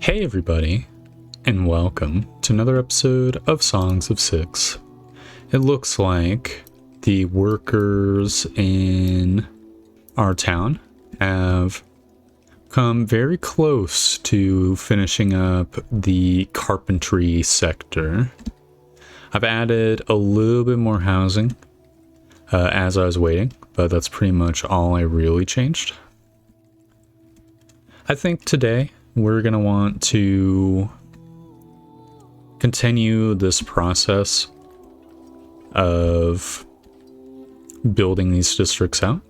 Hey everybody, and welcome to another episode of Songs of Six. It looks like the workers in our town have come very close to finishing up the carpentry sector. I've added a little bit more housing as I was waiting, but that's pretty much all I really changed. I think today we're going to want to continue this process of building these districts out.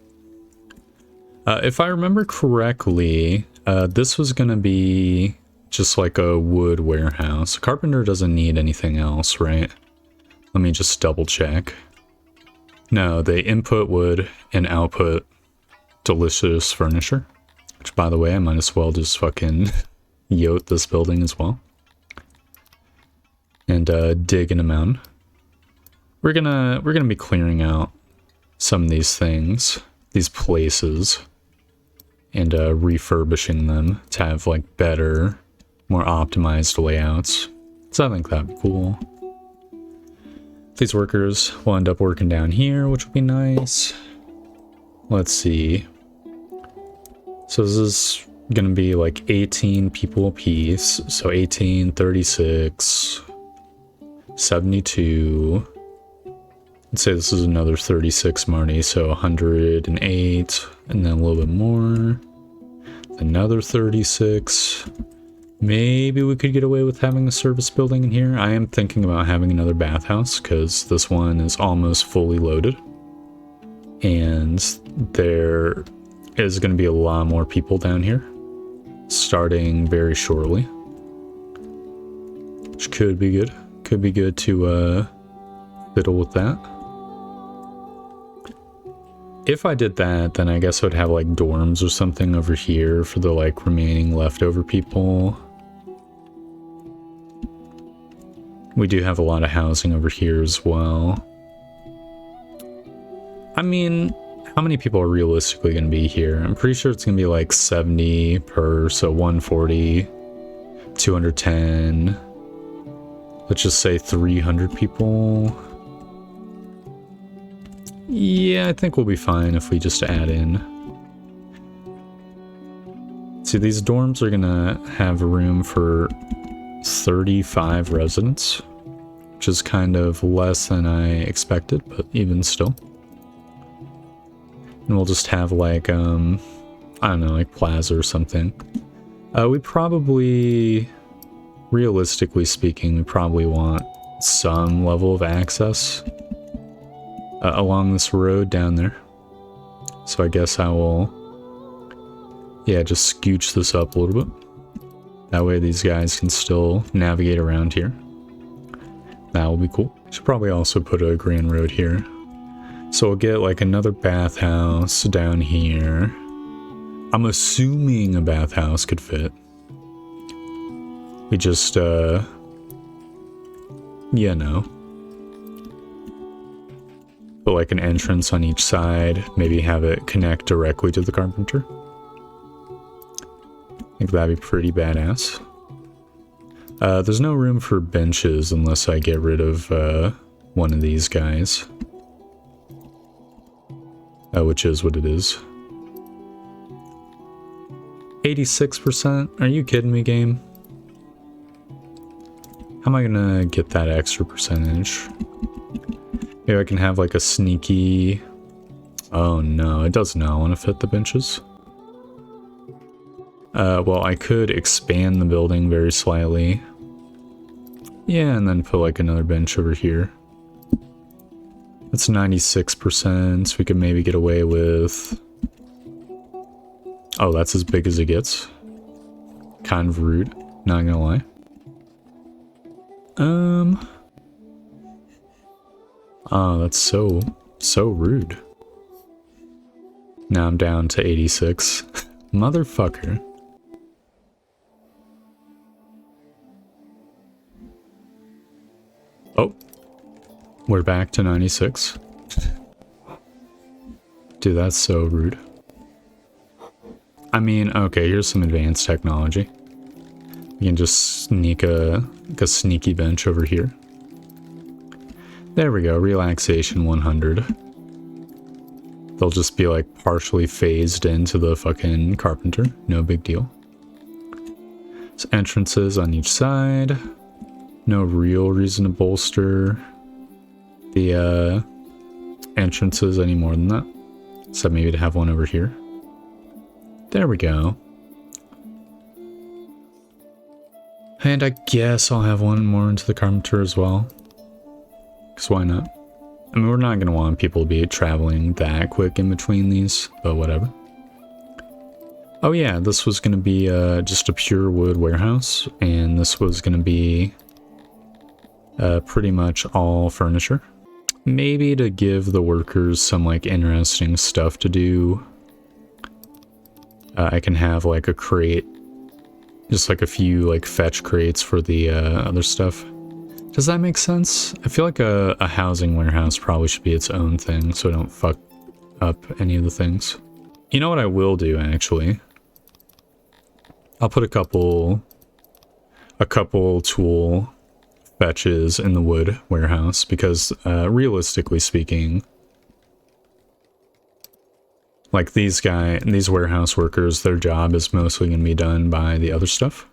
If I remember correctly, this was going to be just like a wood warehouse. A carpenter doesn't need anything else, right? Let me just double check. No, they input wood and output delicious furniture. Which, by the way, I might as well just fucking yote this building as well. And dig in a mountain. We're gonna be clearing out some of these things, these places, and refurbishing them to have like better, more optimized layouts. So I think that'd be cool. These workers will end up working down here, which would be nice. Let's see. So this is going to be like 18 people a piece. So 18, 36, 72. Let's say this is another 36 Marty. So 108 and then a little bit more. Another 36. Maybe we could get away with having a service building in here. I am thinking about having another bathhouse because this one is almost fully loaded. And there is going to be a lot more people down here starting very shortly, which could be good. Could be good to fiddle with that. If I did that, then I guess I would have like dorms or something over here for the like remaining leftover people. We do have a lot of housing over here as well. I mean, how many people are realistically going to be here? I'm pretty sure it's going to be like 70 per, so 140, 210, let's just say 300 people. Yeah, I think we'll be fine if we just add in. See, these dorms are going to have room for 35 residents, which is kind of less than I expected, but even still. And we'll just have like, I don't know, like plaza or something. We probably, realistically speaking, we probably want some level of access along this road down there. So I guess I will, yeah, just scooch this up a little bit. That way these guys can still navigate around here. That will be cool. Should probably also put a grand road here. So we'll get like another bathhouse down here. I'm assuming a bathhouse could fit. We just, you know, put like an entrance on each side. Maybe have it connect directly to the carpenter. I think that'd be pretty badass. There's no room for benches unless I get rid of one of these guys. Which is what it is. 86%? Are you kidding me, game? How am I gonna get that extra percentage? Maybe I can have like a sneaky... Oh no, it does not want to fit the benches. Well, I could expand the building very slightly. Yeah, and then put like another bench over here. That's 96%, so we could maybe get away with... Oh, that's as big as it gets. Kind of rude, not gonna lie. Oh, that's so rude. Now I'm down to 86. Motherfucker. Oh. We're back to 96. Dude, that's so rude. I mean, okay, here's some advanced technology. We can just sneak a sneaky bench over here. There we go, relaxation 100. They'll just be like partially phased into the fucking carpenter, no big deal. So entrances on each side. No real reason to bolster the entrances any more than that. So maybe to have one over here. There we go. And I guess I'll have one more into the carpenter as well. Because why not? I mean, we're not going to want people to be traveling that quick in between these, but whatever. Oh yeah, this was going to be just a pure wood warehouse, and this was going to be pretty much all furniture. Maybe to give the workers some like interesting stuff to do, I can have like a crate, just like a few like fetch crates for the other stuff. Does that make sense? I feel like a housing warehouse probably should be its own thing, so I don't fuck up any of the things. You know what I will do, actually? I'll put a couple tool fetches in the wood warehouse, because realistically speaking, like these warehouse workers, their job is mostly going to be done by the other stuff.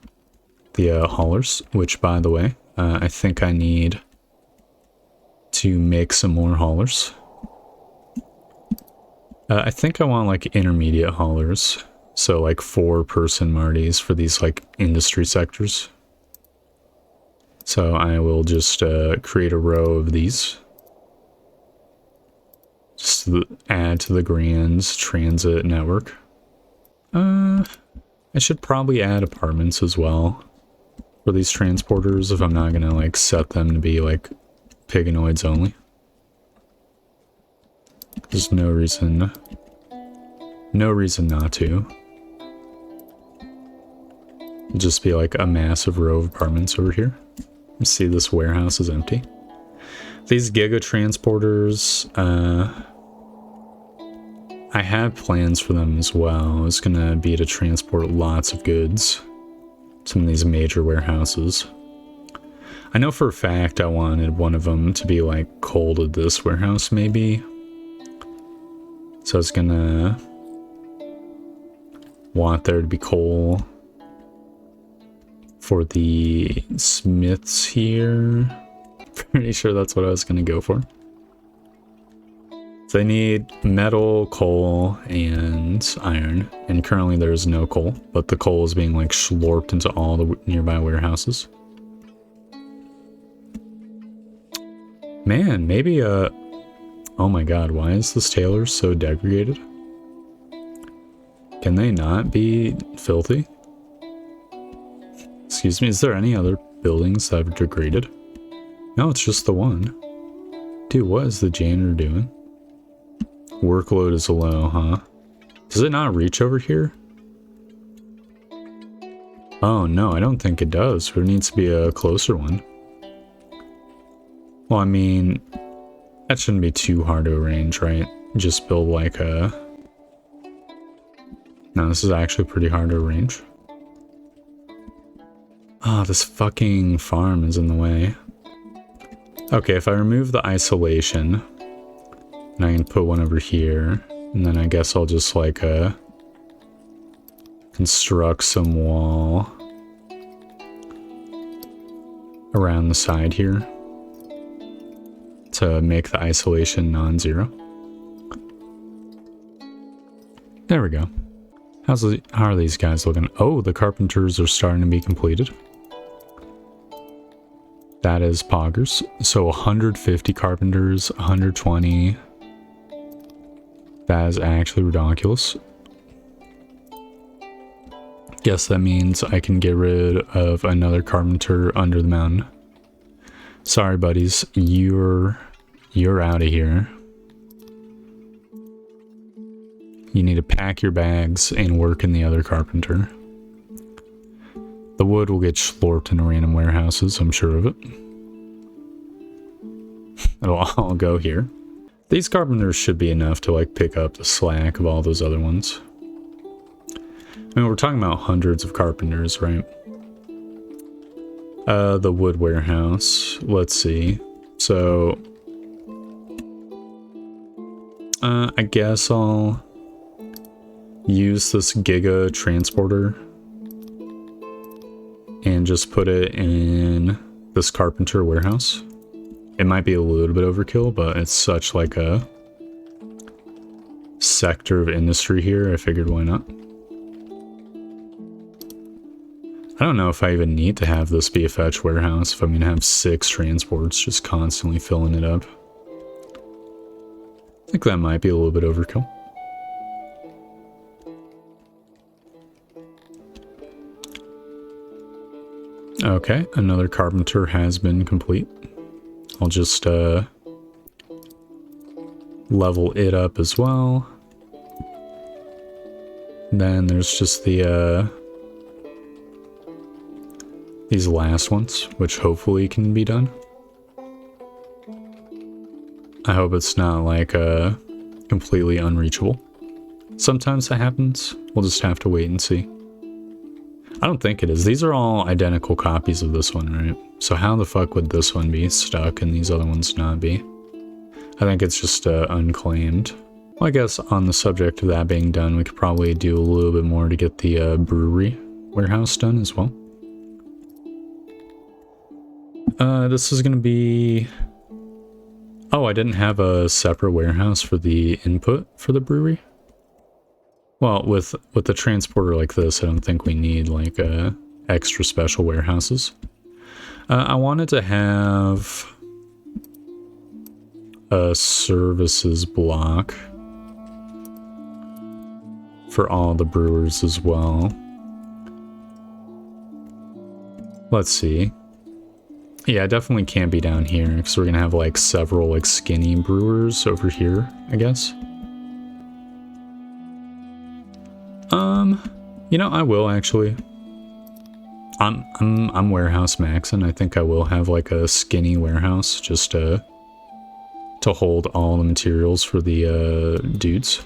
The haulers, which by the way, I think I need to make some more haulers. I think I want like intermediate haulers. So like 4-person Martys for these like industry sectors. So I will just create a row of these. Just to add to the Grand Transit network. I should probably add apartments as well for these transporters if I'm not gonna like set them to be like piganoids only. There's no reason not to. It'll just be like a massive row of apartments over here. You see this warehouse is empty. These giga transporters, I have plans for them as well. It's gonna be to transport lots of goods. Some of these major warehouses. I know for a fact I wanted one of them to be like coal to this warehouse maybe. So it's gonna want there to be coal for the smiths here. Pretty sure that's what I was gonna go for. So they need metal, coal, and iron. And currently there's no coal, but the coal is being like slurped into all the nearby warehouses. Man, maybe oh my god, why is this tailor so degraded? Can they not be filthy? Excuse me, is there any other buildings that have degraded? No, it's just the one. Dude, what is the janitor doing? Workload is low, huh? Does it not reach over here? Oh no, I don't think it does. There needs to be a closer one. Well, I mean, that shouldn't be too hard to arrange, right? Just build like a... No, this is actually pretty hard to arrange. Ah, this fucking farm is in the way. Okay, if I remove the isolation, and I can put one over here, and then I guess I'll just like construct some wall around the side here to make the isolation non-zero. There we go. How are these guys looking? Oh, the carpenters are starting to be completed. That is poggers. So 150 carpenters, 120. That is actually ridiculous. Guess that means I can get rid of another carpenter under the mountain. Sorry, buddies. You're out of here. You need to pack your bags and work in the other carpenter. The wood will get slurped into random warehouses, I'm sure of it. It'll all go here. These carpenters should be enough to like pick up the slack of all those other ones. I mean, we're talking about hundreds of carpenters, right? The wood warehouse. Let's see. So, I guess I'll use this Giga transporter and just put it in this carpenter warehouse. It might be a little bit overkill, but it's such like a sector of industry here, I figured why not. I don't know if I even need to have this be a fetch warehouse if I'm going to have 6 transports just constantly filling it up. I think that might be a little bit overkill. Okay, another carpenter has been complete. I'll just level it up as well. Then there's just the these last ones, which hopefully can be done. I hope it's not like completely unreachable. Sometimes that happens. We'll just have to wait and see. I don't think it is. These are all identical copies of this one, right? So how the fuck would this one be stuck and these other ones not be? I think it's just unclaimed. Well, I guess on the subject of that being done, we could probably do a little bit more to get the brewery warehouse done as well. This is going to be... Oh, I didn't have a separate warehouse for the input for the brewery. Well, with the transporter like this, I don't think we need like extra special warehouses. I wanted to have a services block for all the brewers as well. Let's see. Yeah, it definitely can't be down here because we're gonna have like several like skinny brewers over here, I guess. You know, I will actually. I'm warehouse maxing. I think I will have like a skinny warehouse just to hold all the materials for the dudes.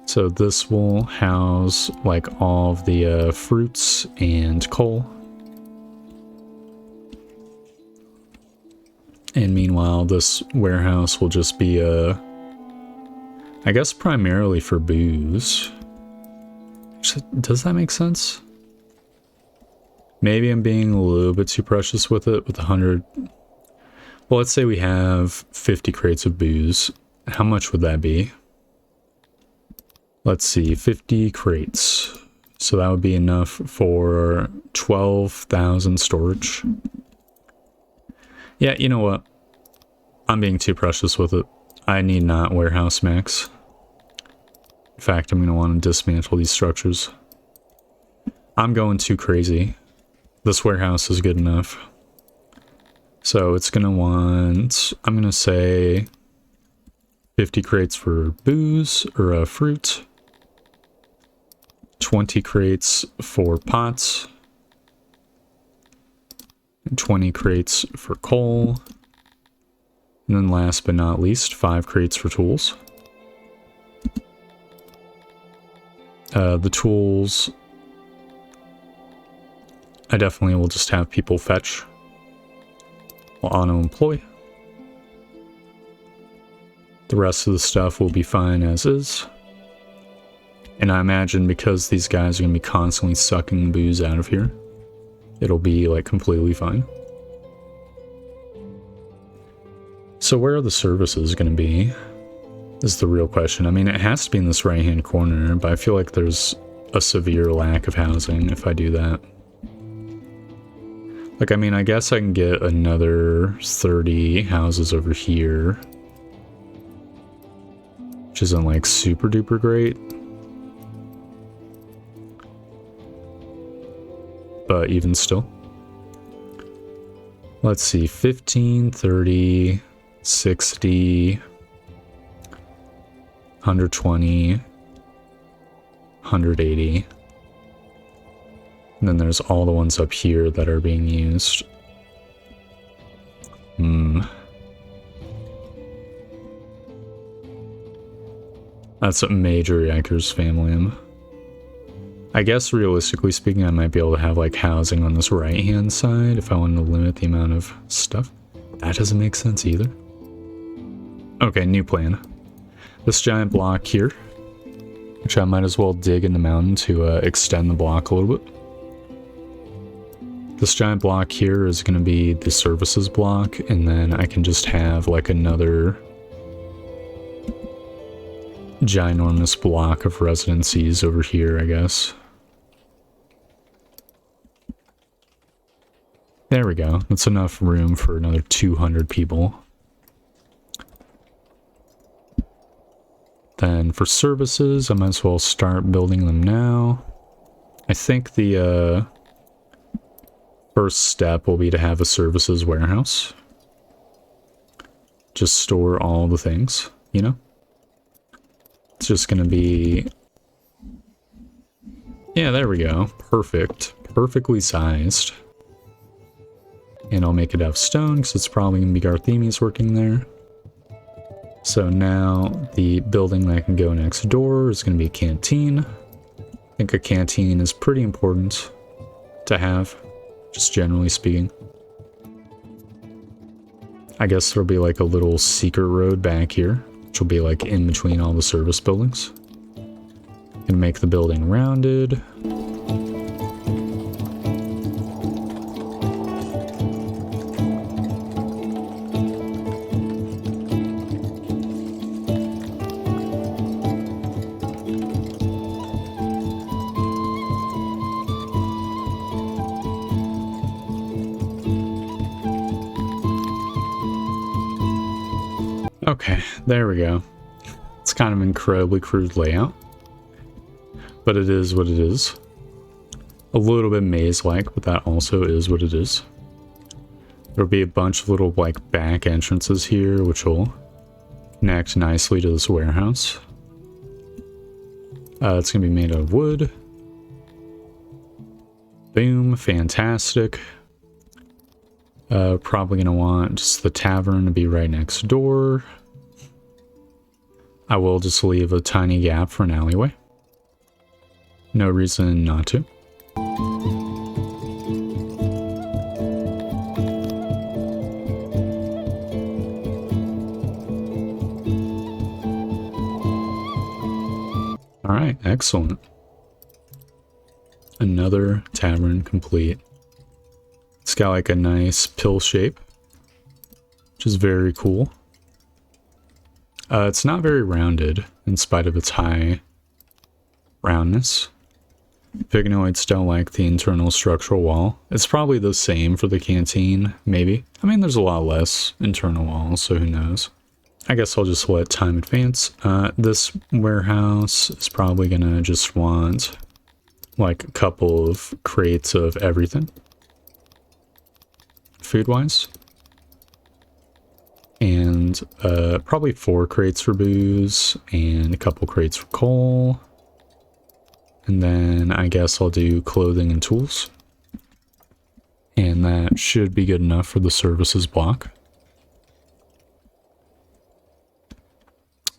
So this will house like all of the fruits and coal. And meanwhile, this warehouse will just be I guess primarily for booze. Does that make sense? Maybe I'm being a little bit too precious with it, with 100... Well, let's say we have 50 crates of booze. How much would that be? Let's see, 50 crates. So that would be enough for 12,000 storage. Yeah, you know what? I'm being too precious with it. I need not warehouse max. In fact, I'm going to want to dismantle these structures. I'm going too crazy. This warehouse is good enough. So it's going to want, I'm going to say 50 crates for booze or fruit. 20 crates for pots. 20 crates for coal. And then last but not least, 5 crates for tools. The tools, I definitely will just have people fetch. We'll auto-employ. The rest of the stuff will be fine as is. And I imagine because these guys are going to be constantly sucking booze out of here, it'll be like completely fine. So where are the services going to be? Is the real question. I mean, it has to be in this right-hand corner, but I feel like there's a severe lack of housing if I do that. Like, I mean, I guess I can get another 30 houses over here, which isn't like super duper great. But even still. Let's see, 15, 30, 60... 120, 180, and then there's all the ones up here that are being used. That's a major Yikers family. I guess realistically speaking, I might be able to have like housing on this right hand side if I wanted to limit the amount of stuff. That doesn't make sense either. Okay, new plan. This giant block here, which I might as well dig in the mountain to extend the block a little bit. This giant block here is going to be the services block, and then I can just have like another ginormous block of residencies over here, I guess. There we go. That's enough room for another 200 people. Then for services, I might as well start building them now. I think the first step will be to have a services warehouse. Just store all the things, you know? It's just gonna be... Yeah, there we go. Perfect. Perfectly sized. And I'll make it out of stone, because it's probably gonna be Garthemi's working there. So now the building that can go next door is gonna be a canteen. I think a canteen is pretty important to have, just generally speaking. I guess there'll be like a little secret road back here, which will be like in between all the service buildings. Gonna make the building rounded. Okay, there we go. It's kind of an incredibly crude layout, but it is what it is. A little bit maze-like, but that also is what it is. There'll be a bunch of little like back entrances here, which will connect nicely to this warehouse. It's gonna be made out of wood. Boom, fantastic. Probably gonna want just the tavern to be right next door. I will just leave a tiny gap for an alleyway. No reason not to. Alright, excellent. Another tavern complete. It's got like a nice pill shape, which is very cool. It's not very rounded, in spite of its high roundness. Pignoids don't like the internal structural wall. It's probably the same for the canteen, maybe. I mean, there's a lot less internal walls, so who knows. I guess I'll just let time advance. This warehouse is probably gonna just want like a couple of crates of everything. Food-wise. And probably 4 crates for booze and a couple crates for coal. And then I guess I'll do clothing and tools. And that should be good enough for the services block.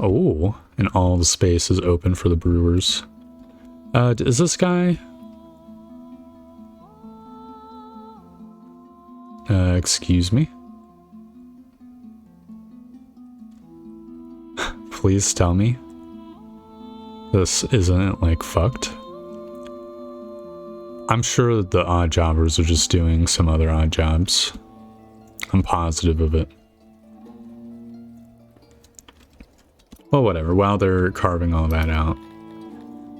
Oh, and all the space is open for the brewers. Is this guy? Excuse me? Please tell me this isn't, like, fucked. I'm sure that the odd jobbers are just doing some other odd jobs. I'm positive of it. Well, whatever. While they're carving all that out,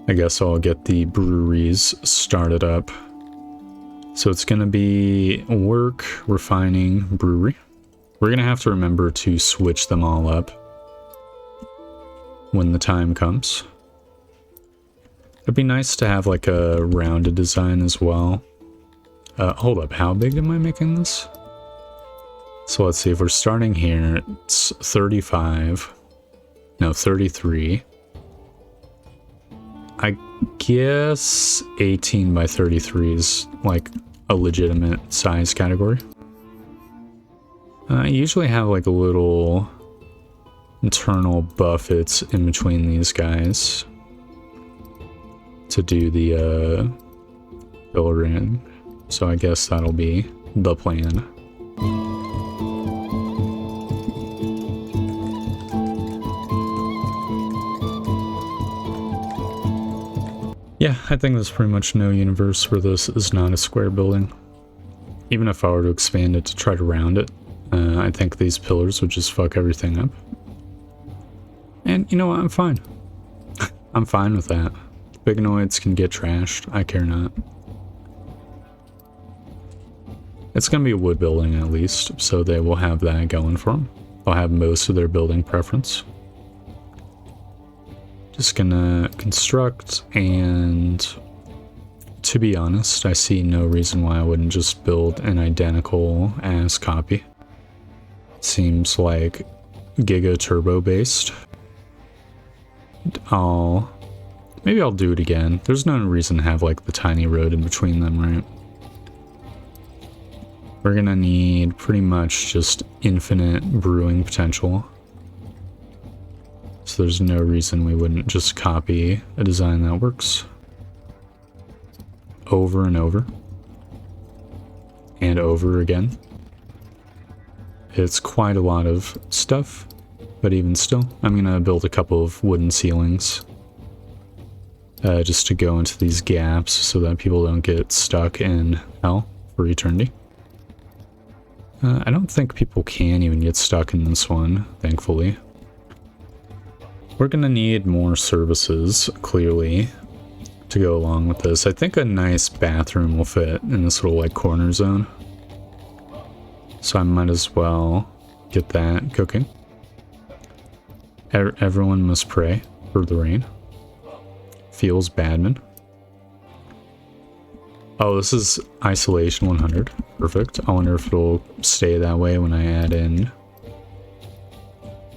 I guess I'll get the breweries started up. So it's going to be work, refining, brewery. We're going to have to remember to switch them all up when the time comes. It'd be nice to have like a rounded design as well. Hold up, how big am I making this? So let's see, if we're starting here, it's 35. No, 33. I guess 18 by 33 is like a legitimate size category. I usually have like a little internal buffets in between these guys to do the building. So I guess that'll be the plan. Yeah, I think there's pretty much no universe where this is not a square building. Even if I were to expand it to try to round it, I think these pillars would just fuck everything up. And you know what, I'm fine. I'm fine with that. Bignoids can get trashed, I care not. It's gonna be a wood building at least, so they will have that going for them. They'll have most of their building preference. Just gonna construct, and to be honest, I see no reason why I wouldn't just build an identical ass copy. Seems like Giga Turbo based. Maybe I'll do it again. There's no reason to have like the tiny road in between them, right? We're gonna need pretty much just infinite brewing potential. So there's no reason we wouldn't just copy a design that works. Over and over. And over again. It's quite a lot of stuff, but even still, I'm gonna build a couple of wooden ceilings. Just to go into these gaps so that people don't get stuck in hell for eternity. I don't think people can even get stuck in this one, thankfully. We're gonna need more services, clearly, to go along with this. I think a nice bathroom will fit in this little like corner zone. So I might as well get that cooking. Everyone must pray for the rain. Feels Badman. Oh, this is isolation 100. Perfect. I wonder if it'll stay that way when I add in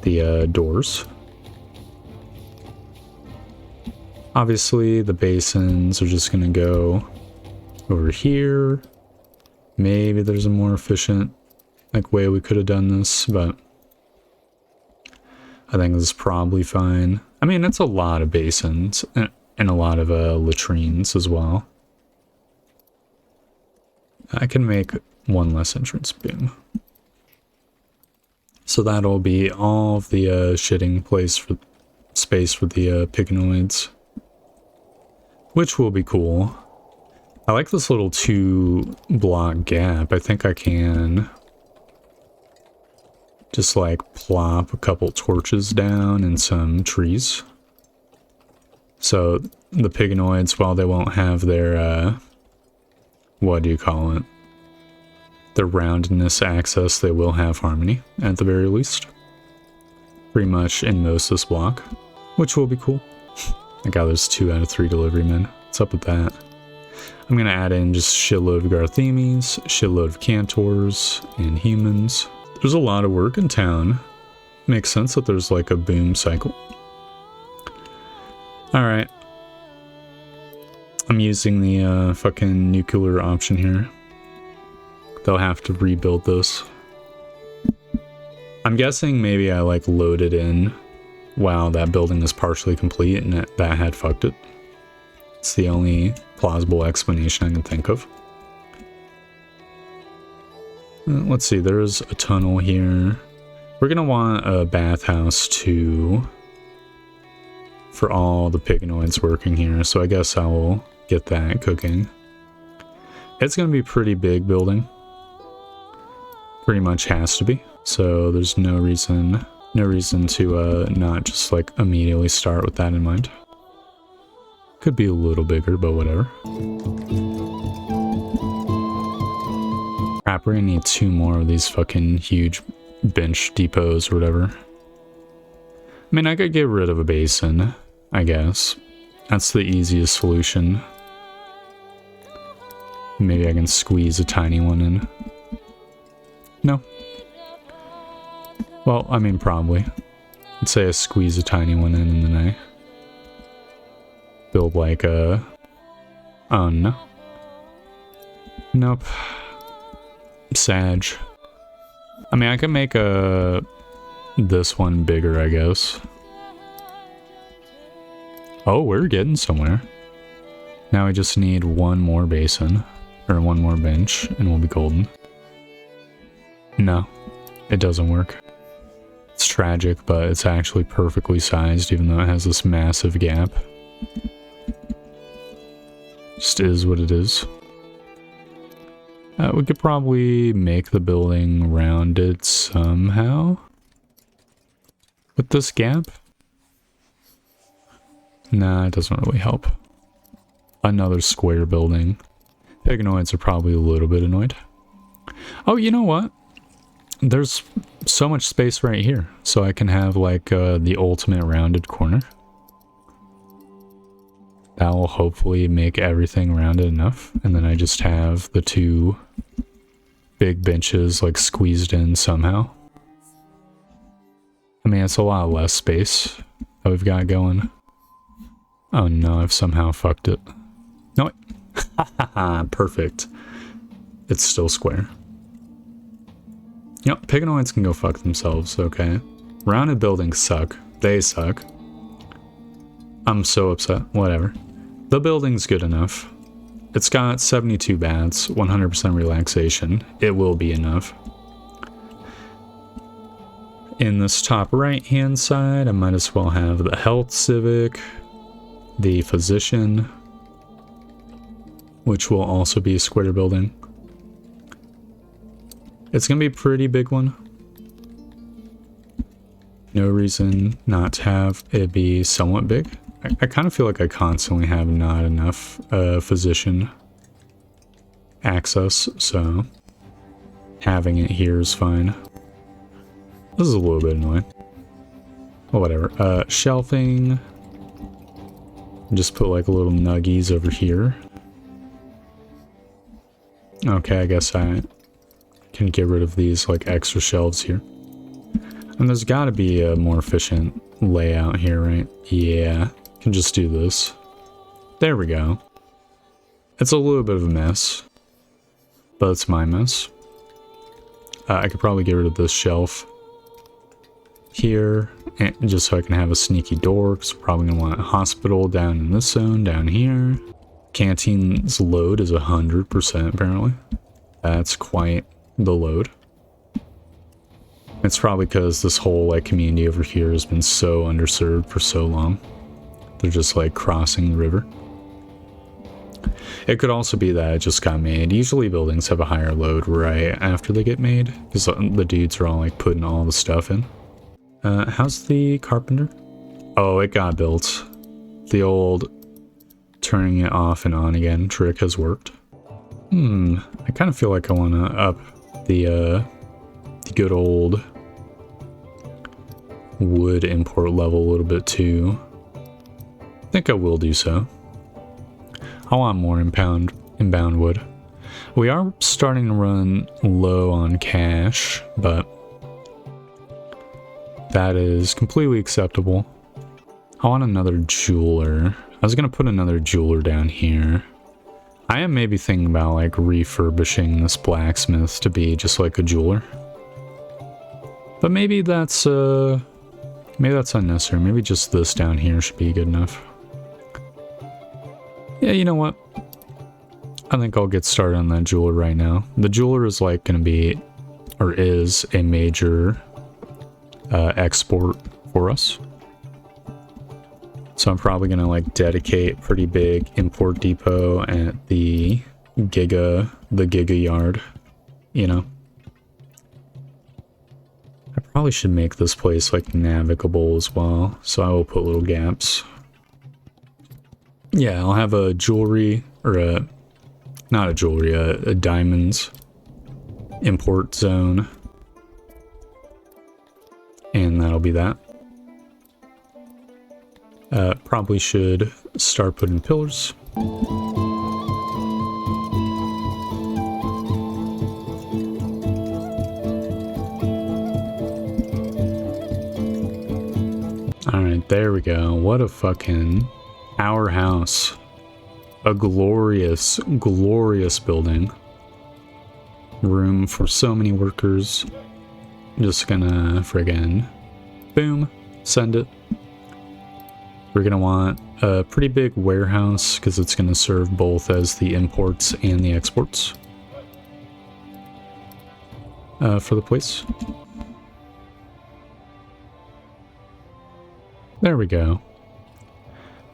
the doors. Obviously, the basins are just gonna go over here. Maybe there's a more efficient like way we could have done this, but I think this is probably fine. I mean, it's a lot of basins and a lot of latrines as well. I can make one less entrance, boom. So that'll be all of the shitting place for space for the pygnoids, which will be cool. I like this little 2-block gap. I think I can just like plop a couple torches down and some trees. So the pygnoids, while they won't have their, what do you call it? Their roundness access, they will have harmony at the very least. Pretty much in most of this block, which will be cool. I got there's 2 out of 3 delivery men. What's up with that? I'm gonna add in just shitload of Garthemes, shitload of Cantors, and humans. There's a lot of work in town. Makes sense that there's like a boom cycle. Alright. I'm using the fucking nuclear option here. They'll have to rebuild this. I'm guessing maybe I like loaded in. Wow, that building is partially complete and that had fucked it. It's the only plausible explanation I can think of. Let's see, there's a tunnel here. We're gonna want a bathhouse too for all the pygnoids working here, so I guess I will get that cooking. It's gonna be a pretty big building. Pretty much has to be. So there's no reason to not just like immediately start with that in mind. Could be a little bigger, but whatever. Crap, we're gonna need 2 more of these fucking huge bench depots or whatever. I mean, I could get rid of a basin, I guess. That's the easiest solution. Maybe I can squeeze a tiny one in. No. Well, I mean, probably. Let's say I squeeze a tiny one in and then I build like a... Oh, no. Nope. Sag. I mean, I can make this one bigger, I guess. Oh, we're getting somewhere. Now we just need one more basin, or one more bench, and we'll be golden. No, it doesn't work. It's tragic, but it's actually perfectly sized, even though it has this massive gap. Just is what it is. We could probably make the building rounded somehow. With this gap? Nah, it doesn't really help. Another square building. Pignoids are probably a little bit annoyed. Oh, you know what? There's so much space right here. So I can have like the ultimate rounded corner. That will hopefully make everything rounded enough. And then I just have the two big benches like squeezed in somehow. I mean, it's a lot less space that we've got going. Oh no, I've somehow fucked it. No, perfect. It's still square. Yep, pignoids can go fuck themselves, okay? Rounded buildings suck. They suck. I'm so upset. Whatever. The building's good enough. It's got 72 baths, 100% relaxation. It will be enough. In this top right-hand side, I might as well have the health civic, the physician, which will also be a square building. It's going to be a pretty big one. No reason not to have it be somewhat big. I kind of feel like I constantly have not enough physician access, so having it here is fine. This is a little bit annoying. Well, whatever. Shelving. Just put like little nuggies over here. Okay, I guess I can get rid of these like extra shelves here. And there's got to be a more efficient layout here, right? Yeah, can just do this. There we go. It's a little bit of a mess, but it's my mess. I could probably get rid of this shelf here, and just so I can have a sneaky door, because we're probably going to want a hospital down in this zone, down here. Canteen's load is 100% apparently. That's quite the load. It's probably because this whole like community over here has been so underserved for so long. They're just like crossing the river. It could also be that it just got made. Usually buildings have a higher load right after they get made, because the dudes are all like putting all the stuff in. How's the carpenter? Oh, it got built. The old turning it off and on again trick has worked. I kind of feel like I want to up the good old wood import level a little bit too. I think I will do so. I want more inbound wood. We are starting to run low on cash, but that is completely acceptable. I want another jeweler. I was going to put another jeweler down here. I am maybe thinking about like refurbishing this blacksmith to be just like a jeweler. But maybe that's unnecessary. Maybe just this down here should be good enough. Yeah, you know what? I think I'll get started on that jeweler right now. The jeweler is like going to be, or is, a major export for us. So I'm probably going to like dedicate pretty big import depot at the Giga yard, you know. I probably should make this place like navigable as well, so I will put little gaps. Yeah, I'll have a jewelry, or not a jewelry, a diamonds import zone. And that'll be that. Probably should start putting pillars. Alright, there we go. What a fucking our house. A glorious, glorious building. Room for so many workers. I'm just gonna friggin' boom, send it. We're going to want a pretty big warehouse because it's going to serve both as the imports and the exports for the place. There we go.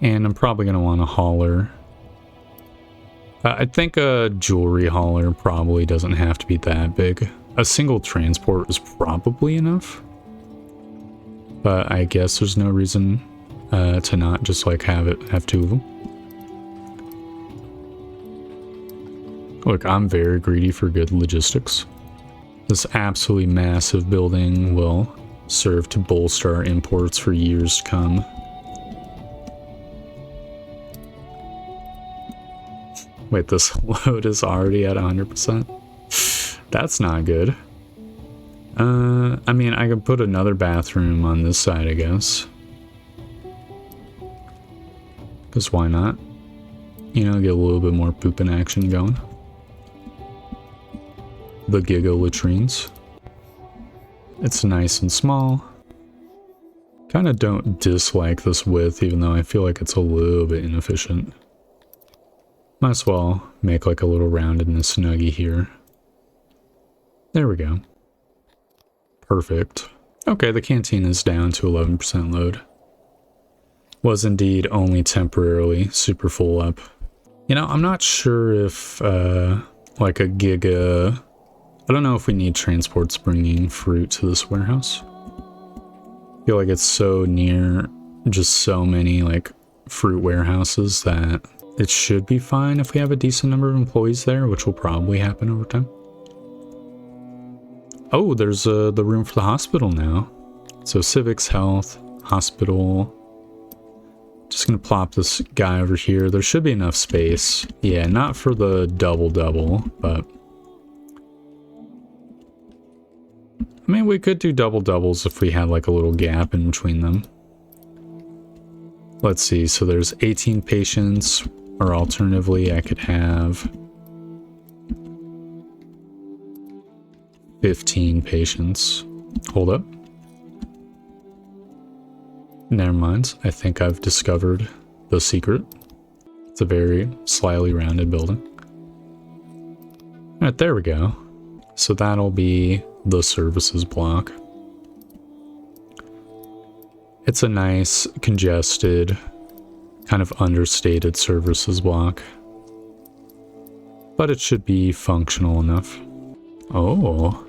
And I'm probably going to want a hauler. I think a jewelry hauler probably doesn't have to be that big. A single transport is probably enough. But I guess there's no reason to not just like have two of them. Look, I'm very greedy for good logistics. This absolutely massive building will serve to bolster our imports for years to come. Wait, this load is already at 100%? That's not good. I mean, I could put another bathroom on this side, I guess. Because why not? You know, get a little bit more pooping action going. The Giga latrines. It's nice and small. Kind of don't dislike this width, even though I feel like it's a little bit inefficient. Might as well make like a little roundedness snuggie here. There we go. Perfect. Okay, the canteen is down to 11% load. Was indeed only temporarily super full up. You know, I'm not sure if like a giga... I don't know if we need transports bringing fruit to this warehouse. I feel like it's so near just so many like fruit warehouses that it should be fine if we have a decent number of employees there, which will probably happen over time. Oh, there's the room for the hospital now. So civics, health, hospital. Just gonna plop this guy over here. There should be enough space. Yeah, not for the double-double, but... I mean, we could do double-doubles if we had like a little gap in between them. Let's see, so there's 18 patients, or alternatively I could have 15 patients. Hold up. Never mind, I think I've discovered the secret. It's a very slightly rounded building. Alright, there we go. So that'll be the services block. It's a nice, congested, kind of understated services block. But it should be functional enough. Oh.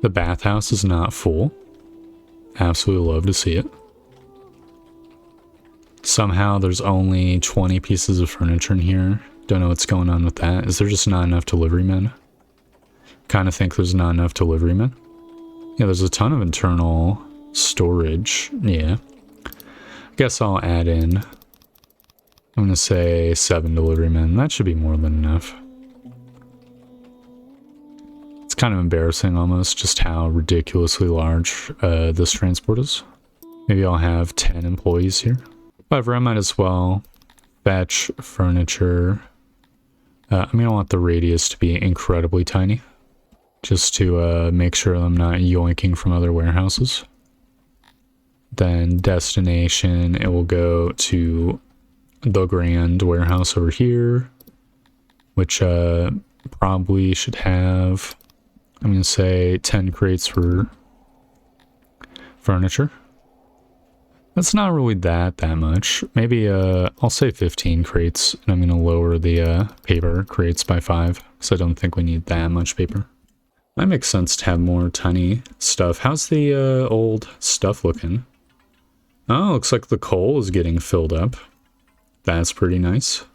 The bathhouse is not full. Absolutely love to see it. Somehow there's only 20 pieces of furniture in here. Don't know what's going on with that. Is there just not enough delivery men? Kind of think there's not enough delivery men. Yeah, there's a ton of internal storage. Yeah. I guess I'll add in. I'm going to say 7 delivery men. That should be more than enough. It's kind of embarrassing almost just how ridiculously large this transport is. Maybe I'll have 10 employees here. However, I might as well fetch furniture. I'm going to want the radius to be incredibly tiny. Just to make sure I'm not yoinking from other warehouses. Then destination, it will go to the grand warehouse over here. Which probably should have, I'm going to say 10 crates for furniture. That's not really that much. Maybe I'll say 15 crates, and I'm going to lower the paper crates by 5, because I don't think we need that much paper. Might make sense to have more tiny stuff. How's the old stuff looking? Oh, looks like the coal is getting filled up. That's pretty nice.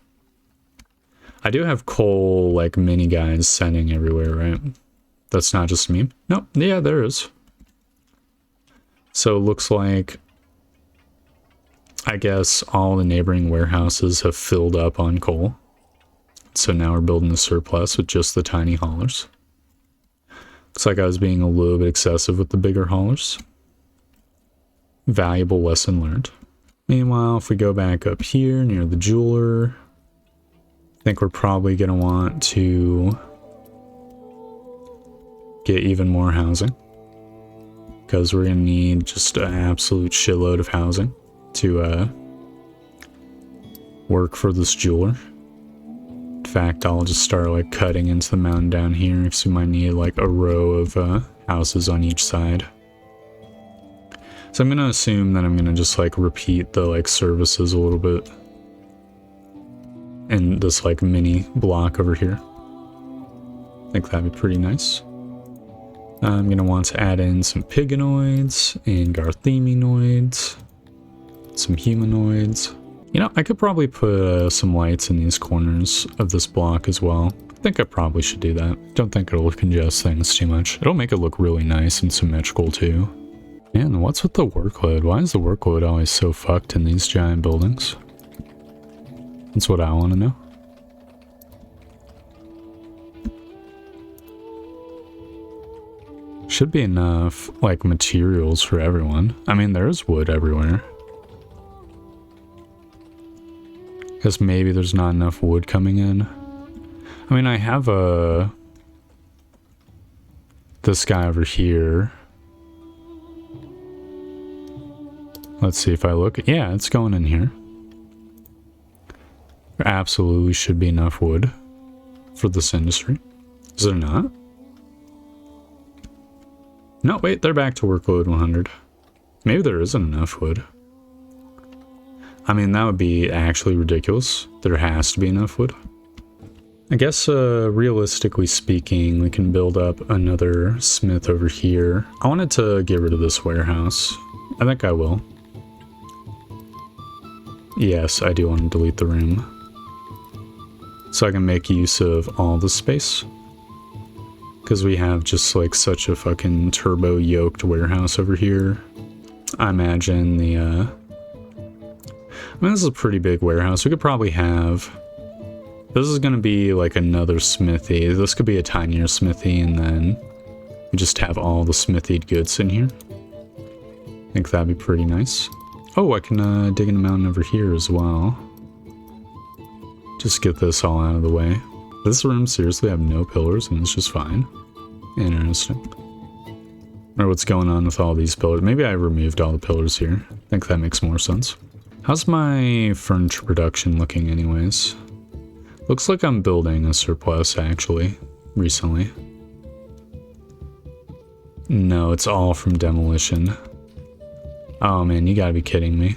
I do have coal, like, mini guys sending everywhere, right? That's not just me? Nope, yeah, there is. So it looks like, I guess all the neighboring warehouses have filled up on coal. So now we're building a surplus with just the tiny haulers. Looks like I was being a little bit excessive with the bigger haulers. Valuable lesson learned. Meanwhile, if we go back up here near the jeweler, I think we're probably going to want to get even more housing. Because we're going to need just an absolute shitload of housing. to work for this jeweler. In fact, I'll just start like cutting into the mountain down here because we might need like a row of houses on each side. So I'm gonna assume that I'm gonna just like repeat the like services a little bit in this like mini block over here. I think that'd be pretty nice. I'm gonna want to add in some pigonoids and gartheminoids, some humanoids. You know, I could probably put some lights in these corners of this block as well. I think I probably should do that. Don't think it'll congest things too much. It'll make it look really nice and symmetrical too. Man, what's with the workload? Why is the workload always so fucked in these giant buildings? That's what I want to know. Should be enough, like, materials for everyone. I mean, there's wood everywhere. Guess maybe there's not enough wood coming in. I mean, I have this guy over here. Let's see if I look. Yeah, it's going in here. There absolutely should be enough wood for this industry. Is there not? No, wait, they're back to workload 100. Maybe there isn't enough wood. I mean, that would be actually ridiculous. There has to be enough wood. I guess, realistically speaking, we can build up another smith over here. I wanted to get rid of this warehouse. I think I will. Yes, I do want to delete the room. So I can make use of all the space. Because we have just like such a fucking turbo yoked warehouse over here. I imagine the, I mean, this is a pretty big warehouse. We could probably have... This is going to be like another smithy. This could be a tinier smithy, and then we just have all the smithied goods in here. I think that'd be pretty nice. Oh, I can dig in a mountain over here as well. Just get this all out of the way. This room seriously have no pillars, and it's just fine. Interesting. I wonder what's going on with all these pillars. Maybe I removed all the pillars here. I think that makes more sense. How's my furniture production looking anyways? Looks like I'm building a surplus, actually, recently. No, it's all from demolition. Oh man, you gotta be kidding me.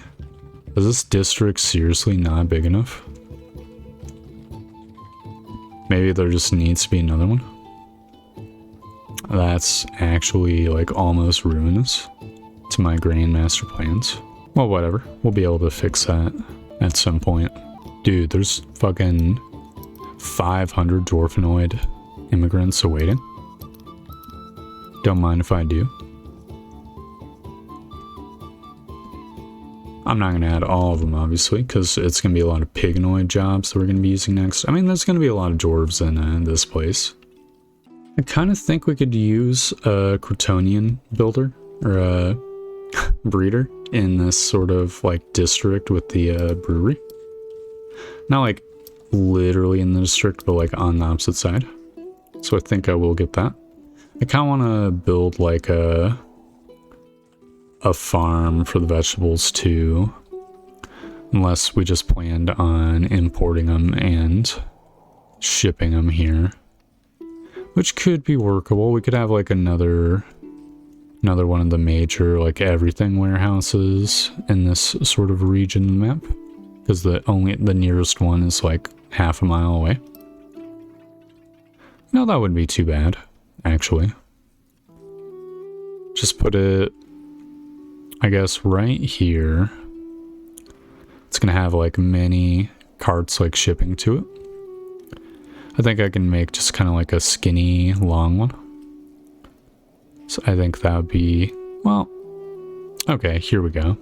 Is this district seriously not big enough? Maybe there just needs to be another one? That's actually, like, almost ruinous to my Grandmaster plans. Well, whatever. We'll be able to fix that at some point. Dude, there's fucking 500 dwarfinoid immigrants awaiting. Don't mind if I do. I'm not going to add all of them, obviously, because it's going to be a lot of pigonoid jobs that we're going to be using next. I mean, there's going to be a lot of dwarves in this place. I kind of think we could use a Crotonian builder, or a breeder, in this sort of, like, district with the brewery. Not, like, literally in the district, but, like, on the opposite side. So I think I will get that. I kind of want to build, like, a farm for the vegetables too, unless we just planned on importing them and shipping them here, which could be workable. We could have like another one of the major like everything warehouses in this sort of region of the map, because the nearest one is like half a mile away. No, that wouldn't be too bad, actually. Just put it, I guess, right here. It's gonna have like many carts like shipping to it. I think I can make just kind of like a skinny long one. So I think that would be, well, okay, here we go.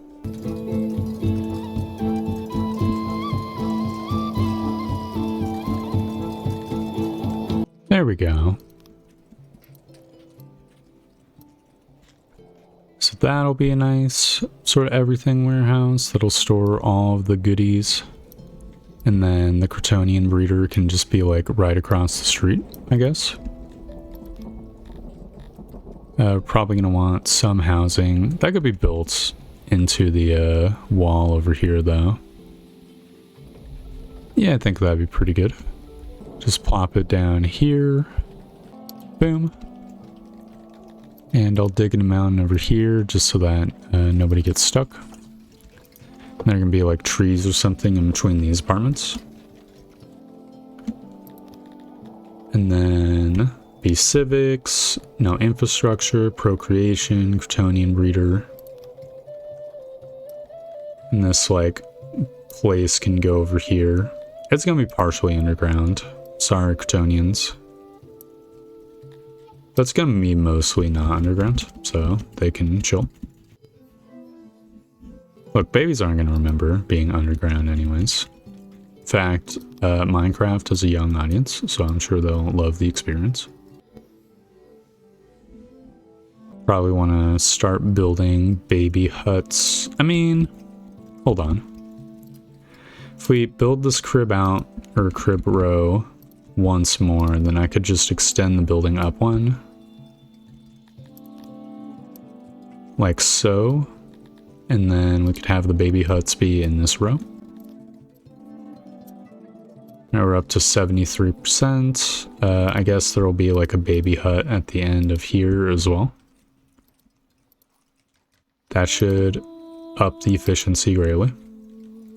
There we go. So that'll be a nice sort of everything warehouse that'll store all of the goodies. And then the Crotonian breeder can just be like right across the street, I guess. Probably gonna want some housing. That could be built into the wall over here, though. Yeah, I think that'd be pretty good. Just plop it down here. Boom. And I'll dig in a mountain over here just so that nobody gets stuck. And there can be like trees or something in between these apartments. And then be civics, no infrastructure, procreation, Kryptonian breeder. And this like place can go over here. It's gonna be partially underground. Sorry, Kryptonians. That's gonna be mostly not underground, so they can chill. Look, babies aren't gonna remember being underground anyways. In fact, Minecraft has a young audience, so I'm sure they'll love the experience. Probably want to start building baby huts. I mean, hold on. If we build this crib out, or crib row, once more, then I could just extend the building up one. Like so. And then we could have the baby huts be in this row. Now we're up to 73%. I guess there will be like a baby hut at the end of here as well. That should up the efficiency greatly.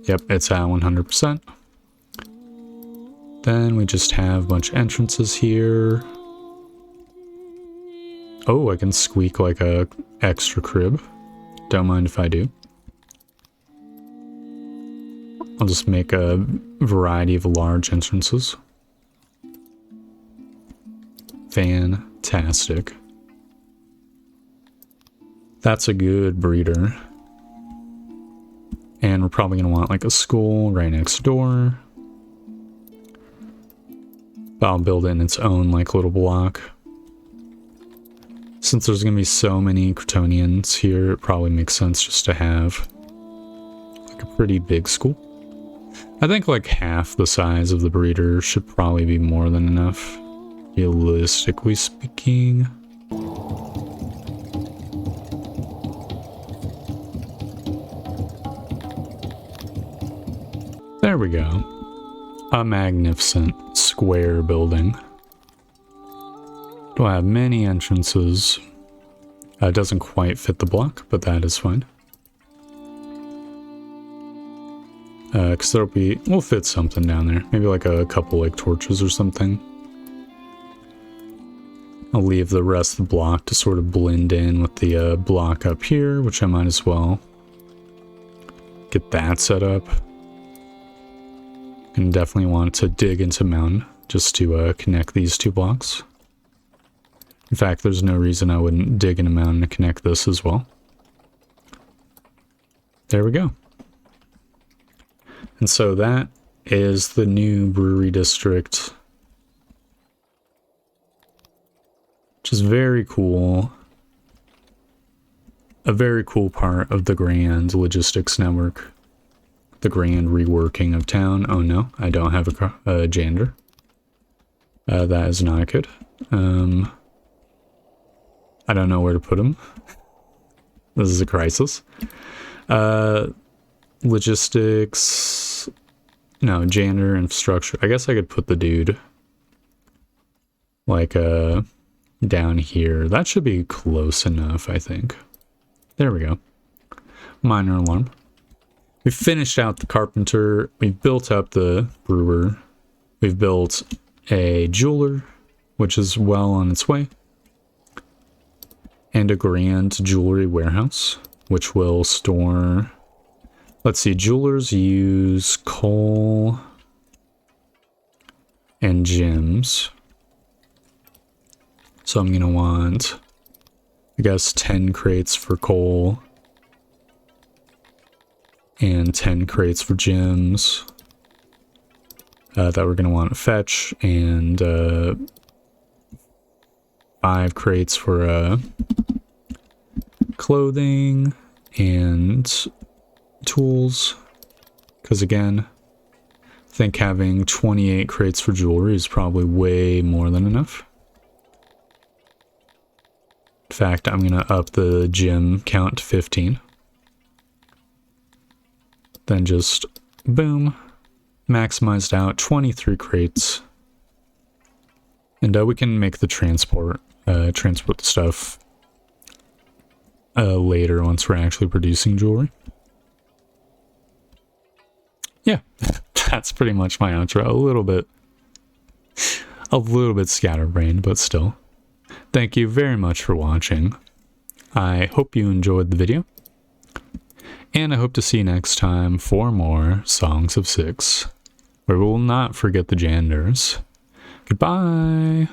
Yep, it's at 100%. Then we just have a bunch of entrances here. Oh, I can squeak like a extra crib. Don't mind if I do. I'll just make a variety of large entrances. Fantastic. That's a good breeder. And we're probably going to want like a school right next door. But I'll build it in its own like little block. Since there's going to be so many Kryptonians here, it probably makes sense just to have like a pretty big school. I think like half the size of the breeder should probably be more than enough, realistically speaking. There we go. A magnificent square building. It'll have many entrances. It doesn't quite fit the block, but that is fine. Because we'll fit something down there. Maybe like a couple like torches or something. I'll leave the rest of the block to sort of blend in with the block up here, which I might as well get that set up. And definitely want to dig into mountain just to connect these two blocks. In fact, there's no reason I wouldn't dig in a mountain to connect this as well. There we go. And so that is the new brewery district, which is very cool. A very cool part of the grand logistics network. The grand reworking of town. Oh no, I don't have a janitor. That is not good. I don't know where to put him. This is a crisis. Logistics. No, janitor, infrastructure. I guess I could put the dude like down here. That should be close enough, I think. There we go. Minor alarm. We've finished out the carpenter. We've built up the brewer. We've built a jeweler, which is well on its way. And a grand jewelry warehouse, which will store... Let's see, jewelers use coal and gems. So I'm going to want, I guess, 10 crates for coal and 10 crates for gems that we're going to want to fetch, and 5 crates for clothing and tools, because again, I think having 28 crates for jewelry is probably way more than enough. In fact, I'm going to up the gem count to 15. then just boom, maximized out 23 crates. And we can make the transport the stuff later once we're actually producing jewelry. Yeah, that's pretty much my outro. A little bit scatterbrained, but still. Thank you very much for watching. I hope you enjoyed the video. And I hope to see you next time for more Songs of Six, where we will not forget the janitors. Goodbye!